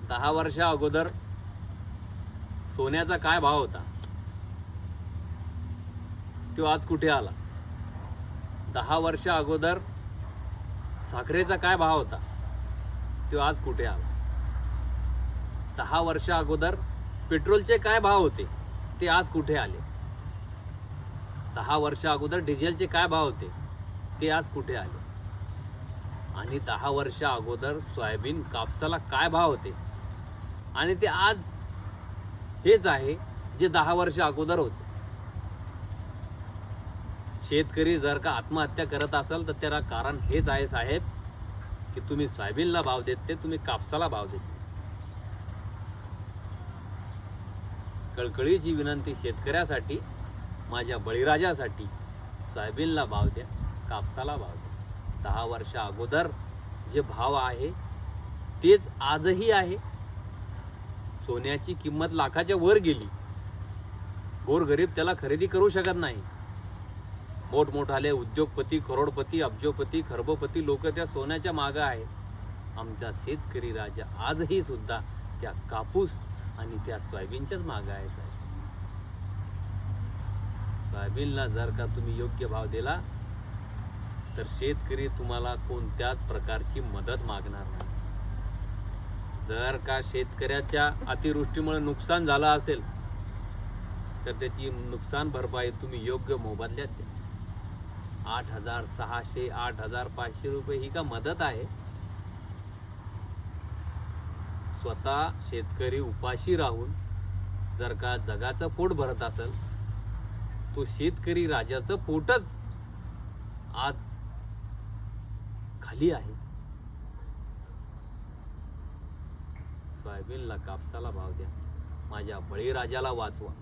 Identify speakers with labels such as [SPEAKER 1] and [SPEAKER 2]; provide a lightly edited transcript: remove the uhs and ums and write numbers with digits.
[SPEAKER 1] 10 वर्षा अगोदर सोन्याचा काय भाव होता तो आज कुठे आला? 10 वर्षा अगोदर साखरेचा काय भाव होता तो आज कुठे आला? 10 वर्षा अगोदर पेट्रोलचे काय भाव होते ते आज कुठे आले? 10 वर्षा अगोदर डिझेलचे काय भाव होते ते आज कुठे आले? आणि 10 वर्षा अगोदर सोयाबीन कापसाला काय भाव होते आणि ते आज हेच आहे जे 10 वर्ष अगोदर होते. शेतकरी जर का आत्महत्या करत असाल तर त्याला कारण हेच आहे साहेब की तुम्ही सोयाबीनला भाव देत नाही, तुम्ही कापसाला भाव देत नाही. कळकळीची विनंती शेतकऱ्यासाठी, माझ्या बळीराजासाठी, सोयाबीनला भाव द्या, कापसाला भाव द्या. 10 वर्षा अगोदर जे भाव आहे तेच आजही आहे. सोन्याची किंमत लाखाच्या वर गेली. गोरगरीब त्याला खरेदी करू शकत नाही. मोठमोठाले उद्योगपती, करोडपती, अब्जोपती, खरबोपती लोक त्या सोन्याच्या मागं आहे. आमचा शेतकरी राजा आजही सुद्धा त्या कापूस आणि त्या सोयाबीनच्याच मागं आहे साहेब. सोयाबीनला जर का तुम्ही योग्य भाव दिला तर शेतकरी तुम्हाला कोणत्याच प्रकारची मदत मागणार नाही. जर का शेतकऱ्याच्या अतिवृष्टीमुळे नुकसान झालं असेल तर त्याची नुकसान भरपाई तुम्ही योग्य मोबदल्यात द्या. 8,600 8,500 रुपये ही का मदत आहे? स्वतः शेतकरी उपाशी राहून जर का जगाचं पोट भरत असेल, तो शेतकरी राजाचं पोटच आज खाली आहे. सोयाबीनला, कापसाला भाव द्या. माझ्या बळीराजाला वाचवा.